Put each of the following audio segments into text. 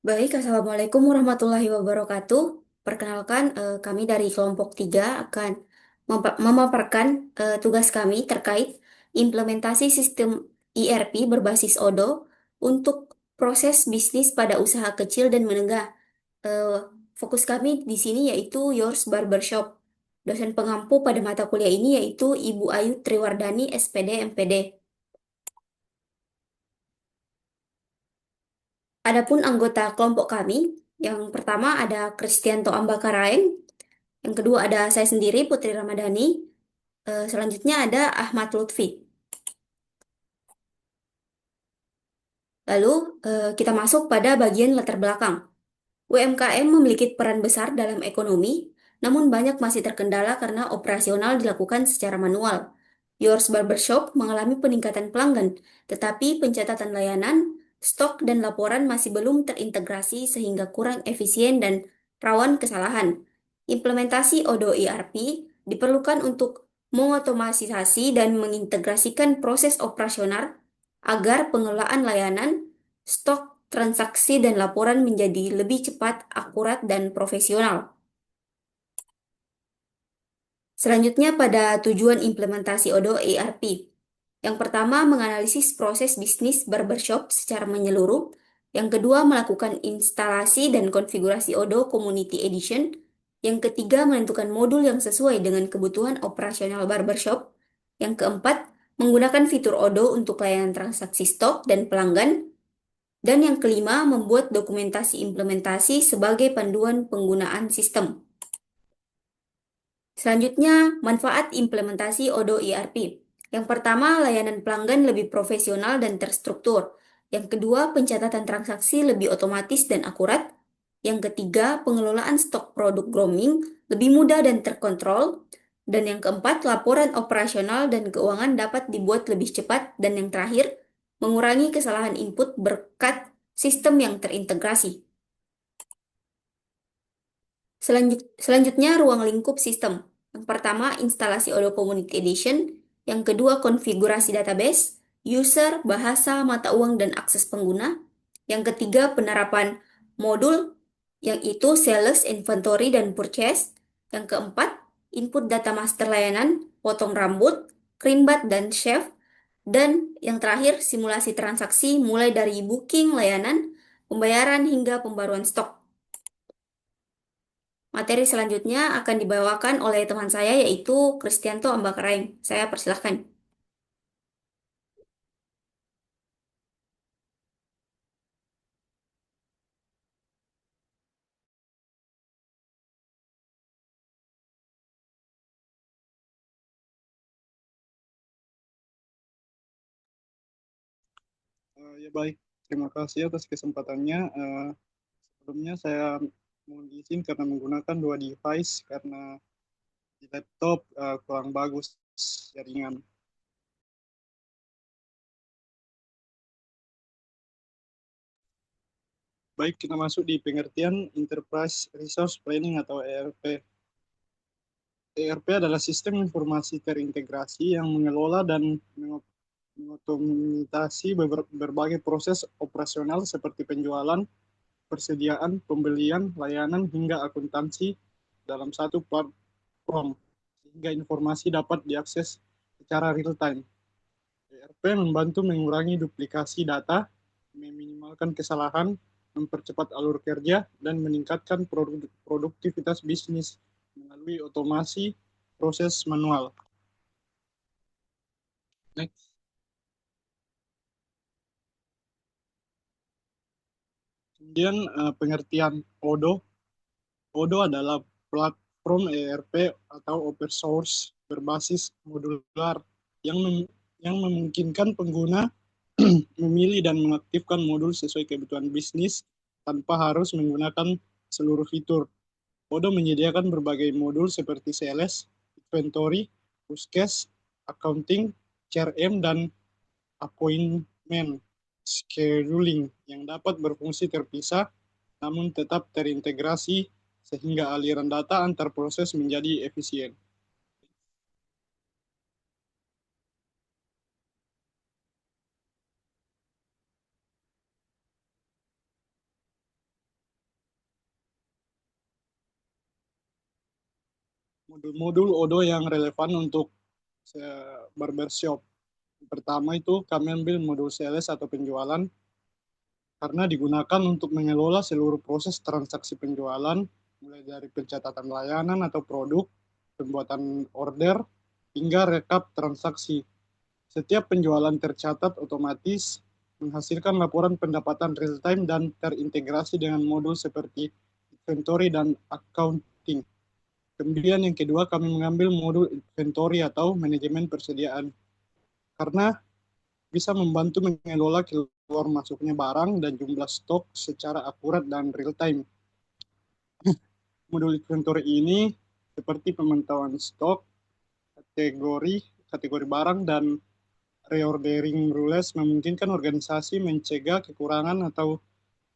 Baik, Assalamualaikum warahmatullahi wabarakatuh. Perkenalkan, kami dari kelompok 3 akan memaparkan tugas kami terkait implementasi sistem ERP berbasis Odoo untuk proses bisnis pada usaha kecil dan menengah. Eh, Fokus kami di sini yaitu Yours Barbershop. Dosen pengampu pada mata kuliah ini yaitu Ibu Ayu Triwardani, SPD, MPD. Adapun anggota kelompok kami, yang pertama ada Kristianto Ambakaraeng, yang kedua ada saya sendiri Putri Ramadhani, selanjutnya ada Ahmad Lutfi. Lalu kita masuk pada bagian latar belakang. UMKM memiliki peran besar dalam ekonomi, namun banyak masih terkendala karena operasional dilakukan secara manual. Yours Barbershop mengalami peningkatan pelanggan, tetapi pencatatan layanan, stok, dan laporan masih belum terintegrasi sehingga kurang efisien dan rawan kesalahan. Implementasi Odoo ERP diperlukan untuk mengotomatisasi dan mengintegrasikan proses operasional agar pengelolaan layanan, stok, transaksi, dan laporan menjadi lebih cepat, akurat, dan profesional. Selanjutnya pada tujuan implementasi Odoo ERP. Yang pertama, menganalisis proses bisnis barbershop secara menyeluruh. Yang kedua, melakukan instalasi dan konfigurasi Odoo Community Edition. Yang ketiga, menentukan modul yang sesuai dengan kebutuhan operasional barbershop. Yang keempat, menggunakan fitur Odoo untuk layanan transaksi stok dan pelanggan. Dan yang kelima, membuat dokumentasi implementasi sebagai panduan penggunaan sistem. Selanjutnya, manfaat implementasi Odoo ERP. Yang pertama, layanan pelanggan lebih profesional dan terstruktur. Yang kedua, pencatatan transaksi lebih otomatis dan akurat. Yang ketiga, pengelolaan stok produk grooming lebih mudah dan terkontrol. Dan yang keempat, laporan operasional dan keuangan dapat dibuat lebih cepat. Dan yang terakhir, mengurangi kesalahan input berkat sistem yang terintegrasi. Selanjutnya, ruang lingkup sistem. Yang pertama, instalasi Odoo Community Edition. Yang kedua, konfigurasi database, user, bahasa, mata uang, dan akses pengguna. Yang ketiga, penerapan modul, yang itu sales, inventory, dan purchase. Yang keempat, input data master layanan, potong rambut, creambath, dan shave. Dan yang terakhir, simulasi transaksi mulai dari booking layanan, pembayaran, hingga pembaruan stok. Materi selanjutnya akan dibawakan oleh teman saya yaitu Kristianto Ambakaraeng. Saya persilahkan. Ya baik, terima kasih atas kesempatannya. Sebelumnya saya mohon izin karena menggunakan dua device karena di laptop kurang bagus jaringan. Baik, kita masuk di pengertian Enterprise Resource Planning atau ERP. ERP adalah sistem informasi terintegrasi yang mengelola dan mengotomatasi berbagai proses operasional seperti penjualan, persediaan, pembelian, layanan, hingga akuntansi dalam satu platform, sehingga informasi dapat diakses secara real time. ERP membantu mengurangi duplikasi data, meminimalkan kesalahan, mempercepat alur kerja, dan meningkatkan produktivitas bisnis melalui otomasi proses manual. Next. Kemudian pengertian Odoo. Odoo adalah platform ERP atau open source berbasis modular yang yang memungkinkan pengguna memilih dan mengaktifkan modul sesuai kebutuhan bisnis tanpa harus menggunakan seluruh fitur. Odoo menyediakan berbagai modul seperti sales, inventory, puskes, accounting, CRM, dan appointment scheduling yang dapat berfungsi terpisah namun tetap terintegrasi sehingga aliran data antar proses menjadi efisien. modul-modul Odoo yang relevan untuk barbershop. Pertama itu kami ambil modul sales atau penjualan karena digunakan untuk mengelola seluruh proses transaksi penjualan, mulai dari pencatatan layanan atau produk, pembuatan order, hingga rekap transaksi. Setiap penjualan tercatat otomatis, menghasilkan laporan pendapatan real time dan terintegrasi dengan modul seperti inventory dan accounting. Kemudian yang kedua kami mengambil modul inventory atau manajemen persediaan karena bisa membantu mengelola keluar masuknya barang dan jumlah stok secara akurat dan real time. Modul inventory ini seperti pemantauan stok, kategori kategori barang dan reordering rules memungkinkan organisasi mencegah kekurangan atau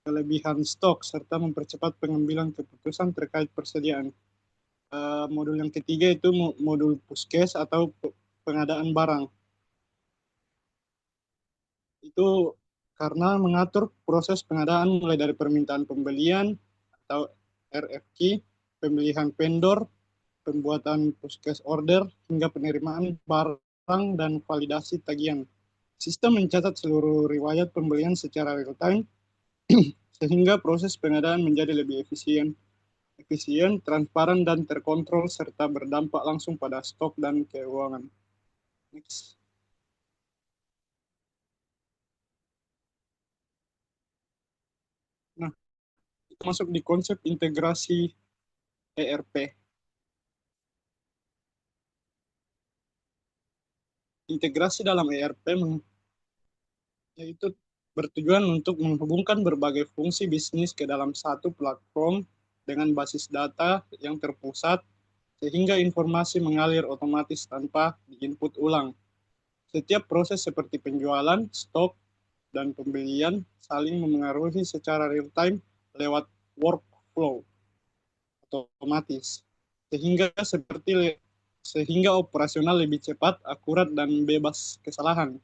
kelebihan stok serta mempercepat pengambilan keputusan terkait persediaan. Modul yang ketiga itu modul puskes atau pengadaan barang. Itu karena mengatur proses pengadaan mulai dari permintaan pembelian atau RFQ, pemilihan vendor, pembuatan puskes order, hingga penerimaan barang dan validasi tagihan. Sistem mencatat seluruh riwayat pembelian secara real time sehingga proses pengadaan menjadi lebih efisien, transparan dan terkontrol serta berdampak langsung pada stok dan keuangan. Next. Nah, itu masuk di konsep integrasi ERP. Integrasi dalam ERP yaitu bertujuan untuk menghubungkan berbagai fungsi bisnis ke dalam satu platform dengan basis data yang terpusat sehingga informasi mengalir otomatis tanpa diinput ulang. Setiap proses seperti penjualan, stok, dan pembelian saling memengaruhi secara real time lewat workflow otomatis sehingga operasional lebih cepat, akurat, dan bebas kesalahan.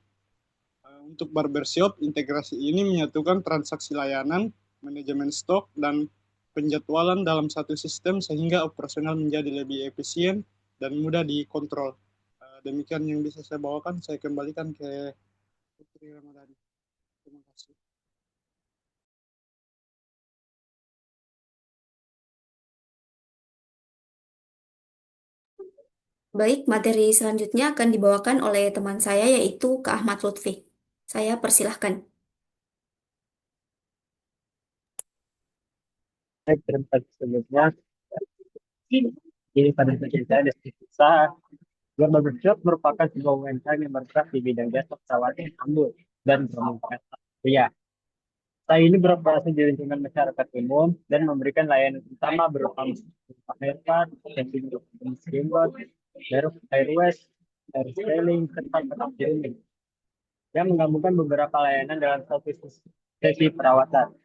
Untuk barbershop, integrasi ini menyatukan transaksi layanan, manajemen stok, dan penjadwalan dalam satu sistem sehingga operasional menjadi lebih efisien dan mudah dikontrol. Demikian yang bisa saya bawakan. Saya kembalikan ke Putri Ramadhani. Terima kasih. Baik, materi selanjutnya akan dibawakan oleh teman saya yaitu Kak Ahmad Lutfi. Saya persilahkan. Baik, terima kasih sebelumnya. Ini pada saya deskripsi usaha. Global Workshop merupakan sebuah UMKM yang bergerak di bidang jasa pesawat Ambul dan permintaan Iya, saya ini beroperasi di lingkungan masyarakat umum dan memberikan layanan utama berupa airport, checking dokumen steamboat, airways, air sailing, serta pesawat yang menggabungkan beberapa layanan dalam satu sesi perawatan.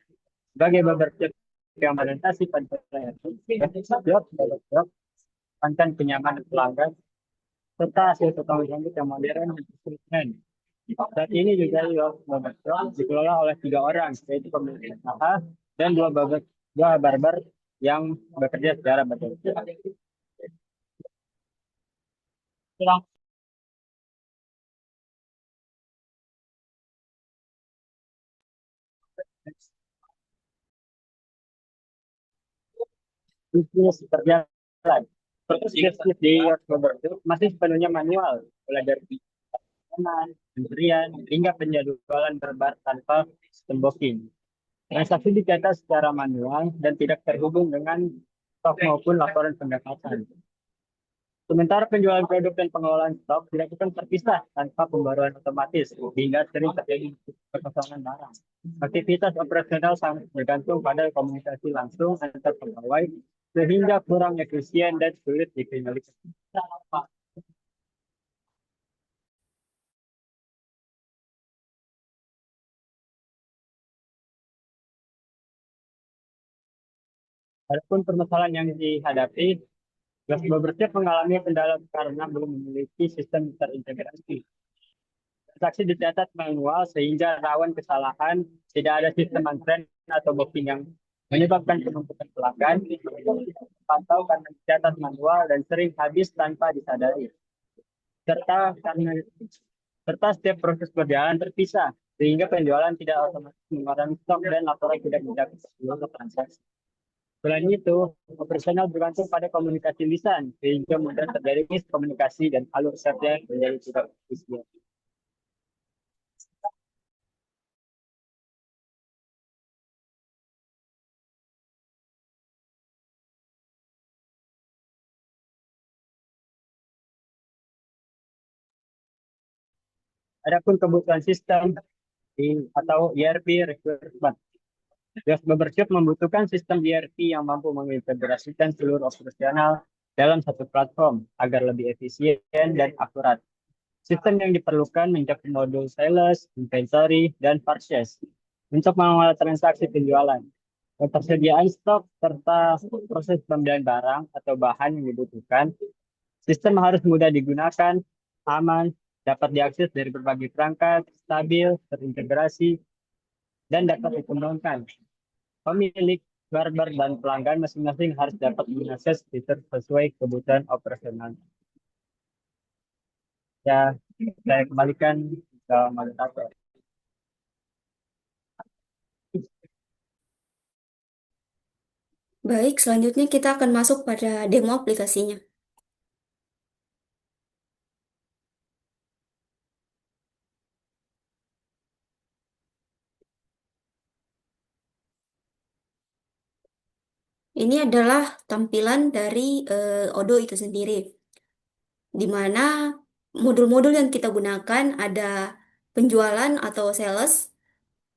Sebagai beberapa yang melintasi pada job, konten kenyamanan pelanggan, serta hasil total rambut yang modern dan konsisten. Saat ini juga Barbershop dikelola oleh 3 orang, yaitu pemilik usaha dan dua barber yang bekerja secara betul. Bisnis berjalan. Proses bisnis di Barbershop masih sepenuhnya manual, mulai dari pesanan, pemberian, hingga penjadwalan berbar tanpa sistem booking. Transaksi dicatat secara manual dan tidak terhubung dengan stok maupun laporan pendapatan. Sementara penjualan produk dan pengelolaan stok dilakukan terpisah tanpa pembaruan otomatis, hingga sering terjadi kekosongan barang. Aktivitas operasional sangat bergantung pada komunikasi langsung antar pegawai, sehingga kurang efisien dan sulit dikendalikan. Adapun permasalahan yang dihadapi, Beberapa mengalami kendala karena belum memiliki sistem terintegrasi. Transaksi dicatat manual sehingga rawan kesalahan, tidak ada sistem antrean atau booking yang menyebabkan penumpukan pelanggan, pantau karena dicatat manual dan sering habis tanpa disadari. Serta karena serta setiap proses berjalan terpisah, sehingga penjualan tidak otomatis mengurangi stok dan laporan tidak mencakup seluruh transaksi. Selain itu, operasional bergantung pada komunikasi lisan, sehingga mudah terjadi miskomunikasi dan alur kerja menjadi tidak efisien. Adapun kebutuhan sistem atau ERP requirement. Just Membership membutuhkan sistem ERP yang mampu mengintegrasikan seluruh operasional dalam satu platform agar lebih efisien dan akurat. Sistem yang diperlukan mencakup modul sales, inventory, dan purchase untuk mengawal transaksi penjualan, ketersediaan stok, serta proses pembelian barang atau bahan yang dibutuhkan. Sistem harus mudah digunakan, aman, dapat diakses dari berbagai perangkat, stabil, terintegrasi, dan dapat dikembangkan. Pemilik, barber, dan pelanggan masing-masing harus dapat mengakses fitur sesuai kebutuhan operasional. Ya, saya kembalikan ke moderator. Baik, selanjutnya kita akan masuk pada demo aplikasinya. Ini adalah tampilan dari Odoo itu sendiri, di mana modul-modul yang kita gunakan ada penjualan atau sales,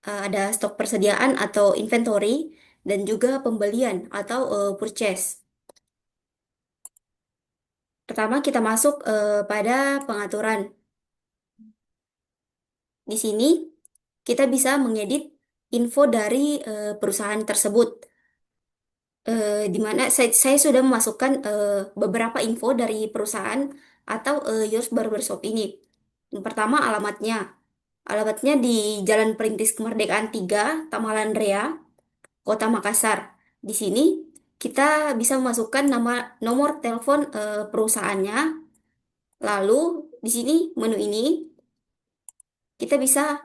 ada stok persediaan atau inventory, dan juga pembelian atau purchase. Pertama kita masuk pada pengaturan. Di sini kita bisa mengedit info dari perusahaan tersebut. Di mana saya sudah memasukkan beberapa info dari perusahaan atau Yours Barbershop ini. Yang pertama alamatnya. Alamatnya di Jalan Perintis Kemerdekaan 3, Tamalan Rea, Kota Makassar. Di sini kita bisa memasukkan nama nomor telepon perusahaannya. Lalu di sini menu ini kita bisa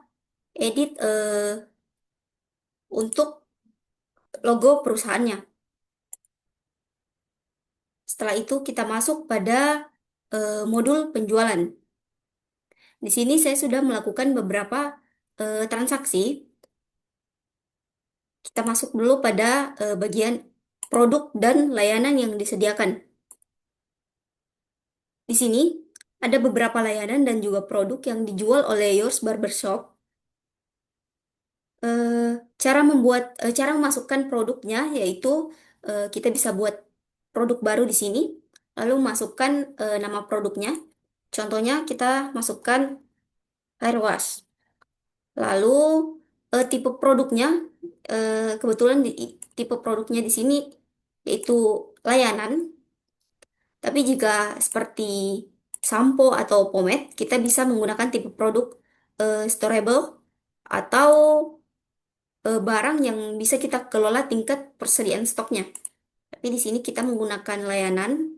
edit untuk logo perusahaannya. Setelah itu kita masuk pada modul penjualan. Di sini saya sudah melakukan beberapa transaksi. Kita masuk dulu pada bagian produk dan layanan yang disediakan. Di sini ada beberapa layanan dan juga produk yang dijual oleh Yours Barbershop. Eh, cara memasukkan produknya yaitu kita bisa buat produk baru di sini, lalu masukkan nama produknya. Contohnya kita masukkan air wash. Lalu tipe produknya, kebetulan tipe produknya di sini yaitu layanan. Tapi jika seperti sampo atau pomade, kita bisa menggunakan tipe produk storable atau barang yang bisa kita kelola tingkat persediaan stoknya. Tapi di sini kita menggunakan layanan.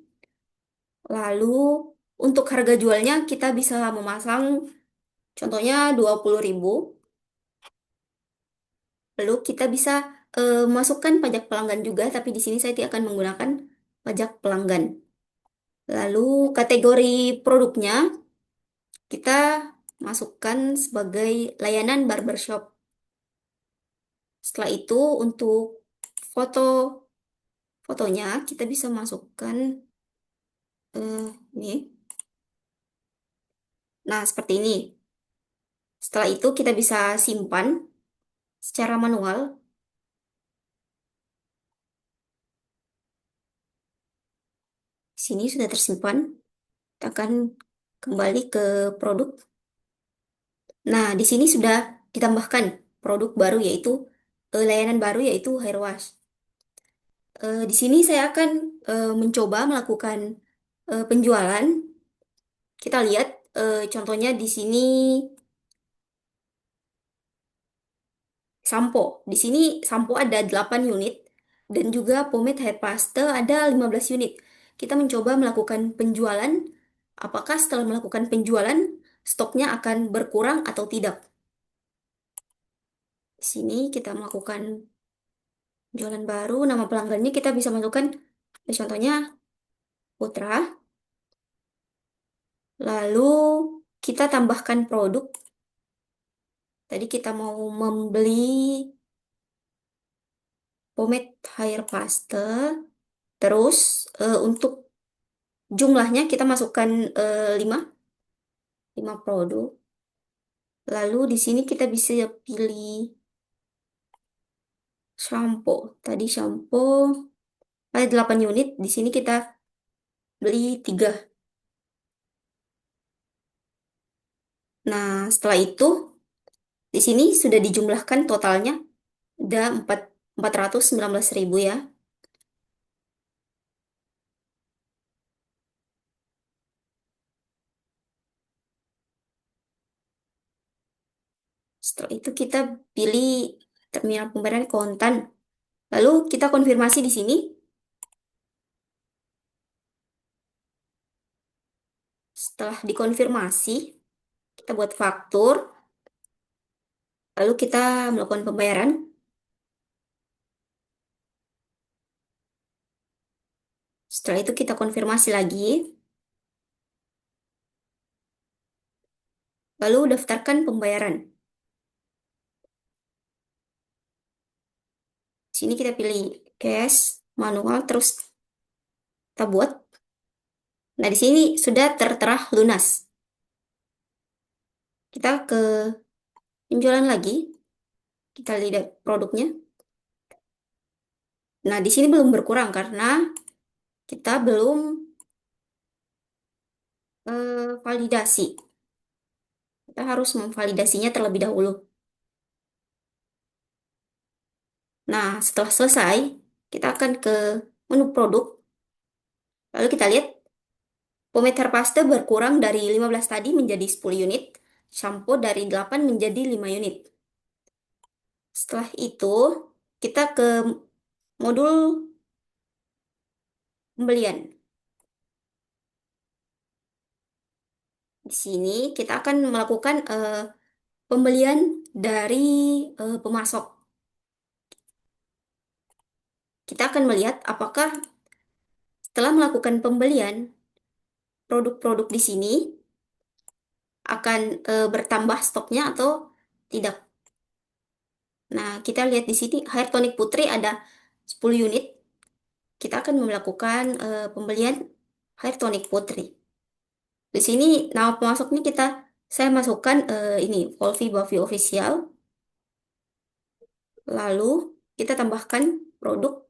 Lalu untuk harga jualnya kita bisa memasang contohnya 20.000. Lalu kita bisa masukkan pajak pelanggan juga, tapi di sini saya tidak akan menggunakan pajak pelanggan. Lalu kategori produknya kita masukkan sebagai layanan barbershop. Setelah itu untuk foto fotonya kita bisa masukkan ini. Nah, seperti ini. Setelah itu kita bisa simpan secara manual. Sini sudah tersimpan. Kita akan kembali ke produk. Nah, di sini sudah ditambahkan produk baru yaitu layanan baru yaitu hair wash. Di sini saya akan mencoba melakukan penjualan. Kita lihat contohnya di sini sampo. Di sini sampo ada 8 unit. Dan juga pomade hair paste ada 15 unit. Kita mencoba melakukan penjualan. Apakah setelah melakukan penjualan, stoknya akan berkurang atau tidak? Di sini kita melakukan jualan baru, nama pelanggannya kita bisa masukkan, contohnya Putra. Lalu kita tambahkan produk. Tadi kita mau membeli pomade hair paste. Terus untuk jumlahnya kita masukkan 5, 5 produk. Lalu di sini kita bisa pilih shampoo. Tadi shampoo ada 8 unit. Di sini kita beli 3. Nah, setelah itu di sini sudah dijumlahkan totalnya ada 419.000 ya. Setelah itu kita pilih terminal pembayaran kontan. Lalu kita konfirmasi di sini. Setelah dikonfirmasi, kita buat faktur. Lalu kita melakukan pembayaran. Setelah itu kita konfirmasi lagi. Lalu daftarkan pembayaran. Sini kita pilih cash, manual, terus kita buat. Nah, di sini sudah tertera lunas. Kita ke penjualan lagi. Kita lihat produknya. Nah, di sini belum berkurang karena kita belum validasi. Kita harus memvalidasinya terlebih dahulu. Nah, setelah selesai, kita akan ke menu produk. Lalu kita lihat pomade hair paste berkurang dari 15 tadi menjadi 10 unit. Shampoo dari 8 menjadi 5 unit. Setelah itu, kita ke modul pembelian. Di sini kita akan melakukan pembelian dari pemasok. Kita akan melihat apakah setelah melakukan pembelian, produk-produk di sini akan bertambah stoknya atau tidak. Nah, kita lihat di sini Hair Tonic Putri ada 10 unit. Kita akan melakukan pembelian Hair Tonic Putri. Di sini nama pemasoknya saya masukkan ini Volvi Buffy Official. Lalu kita tambahkan produk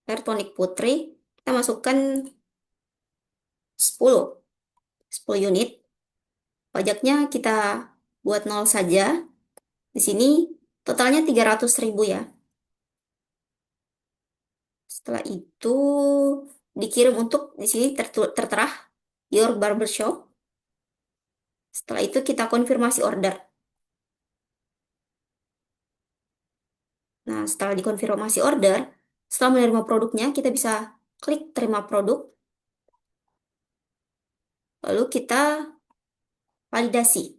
Hair Tonic Putri. Kita masukkan 10, 10 unit. Pajaknya kita buat 0 saja. Di sini totalnya 300.000 ya. Setelah itu dikirim untuk di sini tertera Your Barbershop. Setelah itu kita konfirmasi order. Nah, setelah dikonfirmasi order, setelah menerima produknya, kita bisa klik terima produk. Lalu kita validasi.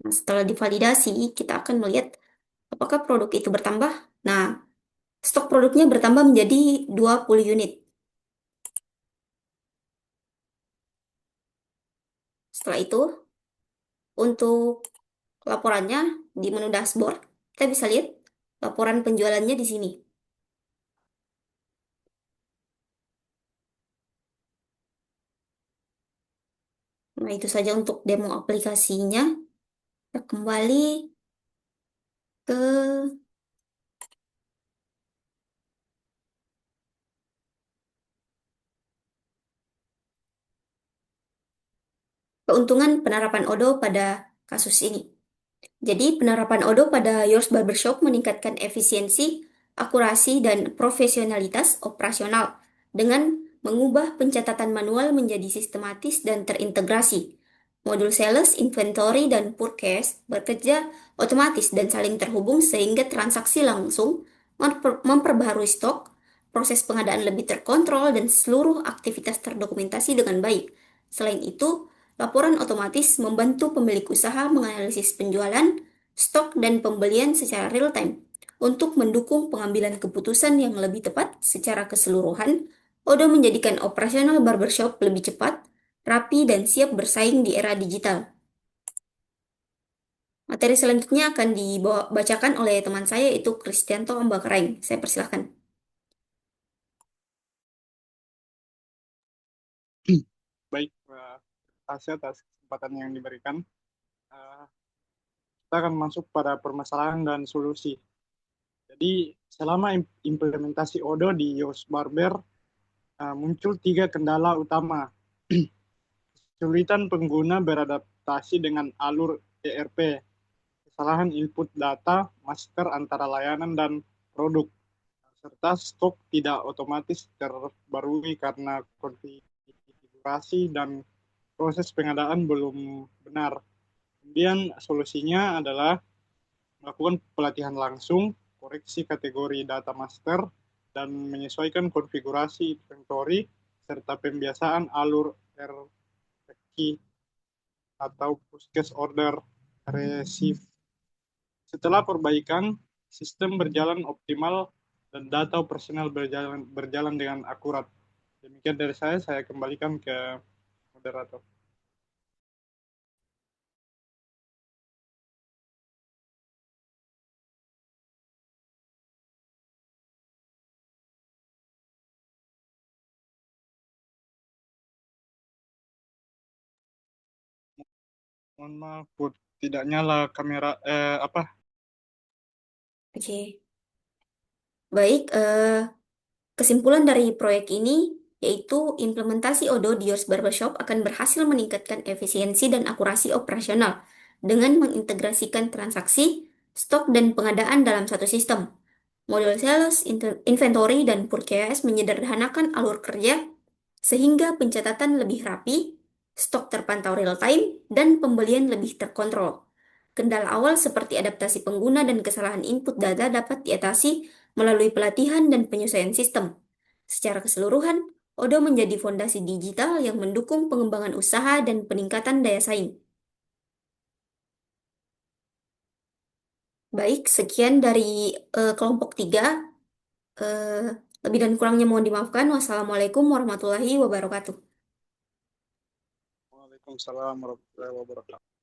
Nah, setelah divalidasi, kita akan melihat apakah produk itu bertambah. Nah, stok produknya bertambah menjadi 20 unit. Setelah itu, untuk laporannya di menu dashboard, kita bisa lihat laporan penjualannya di sini. Nah, itu saja untuk demo aplikasinya. Kita kembali ke keuntungan penerapan Odo pada kasus ini. Jadi, penerapan Odo pada Yours Barbershop meningkatkan efisiensi, akurasi, dan profesionalitas operasional dengan mengubah pencatatan manual menjadi sistematis dan terintegrasi. Modul sales, inventory, dan purchase bekerja otomatis dan saling terhubung sehingga transaksi langsung memperbaharui stok, proses pengadaan lebih terkontrol, dan seluruh aktivitas terdokumentasi dengan baik. Selain itu, laporan otomatis membantu pemilik usaha menganalisis penjualan, stok, dan pembelian secara real-time. Untuk mendukung pengambilan keputusan yang lebih tepat secara keseluruhan, Odo menjadikan operasional barbershop lebih cepat, rapi, dan siap bersaing di era digital. Materi selanjutnya akan dibacakan oleh teman saya, yaitu Kristianto Ambakaraing. Saya persilahkan. Baik, terima kasih atas kesempatan yang diberikan. Eh, kita akan masuk pada permasalahan dan solusi. Jadi, selama implementasi Odo di Yoast Barber, muncul tiga kendala utama. Kesulitan pengguna beradaptasi dengan alur ERP, kesalahan input data master antara layanan dan produk, serta stok tidak otomatis terbarui karena konfigurasi dan proses pengadaan belum benar. Kemudian solusinya adalah melakukan pelatihan langsung, koreksi kategori data master, dan menyesuaikan konfigurasi inventory, serta pembiasaan alur RFQ atau purchase order receive. Setelah perbaikan, sistem berjalan optimal dan data operasional berjalan dengan akurat. Demikian dari saya kembalikan ke moderator. Mohon maaf, Put. Tidak nyala kamera, apa? Oke, baik. Kesimpulan dari proyek ini yaitu implementasi Odo di Yours Barbershop akan berhasil meningkatkan efisiensi dan akurasi operasional dengan mengintegrasikan transaksi, stok, dan pengadaan dalam satu sistem. Model sales, inventory, dan purchase menyederhanakan alur kerja sehingga pencatatan lebih rapi, stok terpantau real time, dan pembelian lebih terkontrol. Kendala awal seperti adaptasi pengguna dan kesalahan input data dapat diatasi melalui pelatihan dan penyesuaian sistem. Secara keseluruhan, Odo menjadi fondasi digital yang mendukung pengembangan usaha dan peningkatan daya saing. Baik, sekian dari kelompok 3. Eh, Lebih dan kurangnya mohon dimaafkan. Wassalamualaikum warahmatullahi wabarakatuh. Waalaikumsalam warahmatullahi wabarakatuh.